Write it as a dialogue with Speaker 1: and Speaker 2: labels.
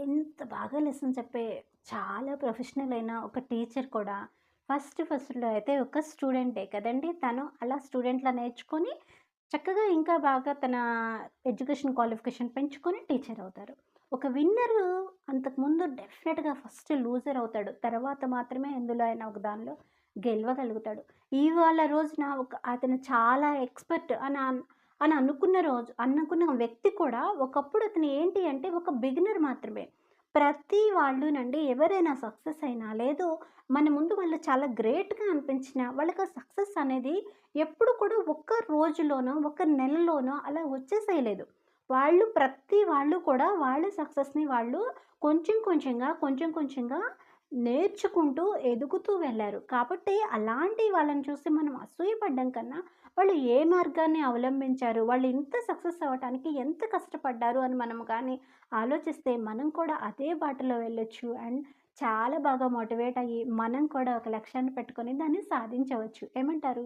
Speaker 1: ఎంత బాగా లెసన్ చెప్పే చాలా ప్రొఫెషనల్ అయిన ఒక టీచర్ కూడా ఫస్ట్‌లో అయితే ఒక స్టూడెంటే కదండీ! తను అలా స్టూడెంట్‌లా నేర్చుకొని చక్కగా ఇంకా బాగా తన ఎడ్యుకేషన్ క్వాలిఫికేషన్ పెంచుకొని టీచర్ అవుతారు. ఒక విన్నరు అంతకుముందు డెఫినెట్‌గా ఫస్ట్ లూజర్ అవుతాడు. తర్వాత మాత్రమే ఎందులో అయినా ఒక దానిలో గెలవగలుగుతాడు. ఇవాళ రోజున అతను చాలా ఎక్స్‌పర్ట్ అని అనుకున్న వ్యక్తి కూడా ఒకప్పుడు అతను ఏంటి అంటే ఒక బిగినర్ మాత్రమే. ప్రతి వాళ్ళునండి ఎవరైనా సక్సెస్ అయినా లేదు మన ముందు వాళ్ళు చాలా గ్రేట్‌గా అనిపించినా వాళ్ళకి ఆ సక్సెస్ అనేది ఎప్పుడు కూడా ఒక్క రోజులోనో, ఒక నెలలోనో అలా వచ్చేసేయలేదు. ప్రతి వాళ్ళు కూడా వాళ్ళ సక్సెస్‌ని వాళ్ళు కొంచెం కొంచెంగా నేర్చుకుంటూ ఎదుగుతూ వెళ్లారు. కాబట్టి అలాంటి వాళ్ళని చూసి మనం అసూయపడడం కన్నా వాళ్ళు ఏ మార్గాన్ని అవలంబించారు, వాళ్ళు ఇంత సక్సెస్ అవ్వటానికి ఎంత కష్టపడ్డారు అని మనం కానీ ఆలోచిస్తే మనం కూడా అదే బాటలో వెళ్ళొచ్చు. అండ్ చాలా బాగా మోటివేట్ అయ్యి మనం కూడా ఒక లక్ష్యాన్ని పెట్టుకొని దాన్ని సాధించవచ్చు. ఏమంటారు?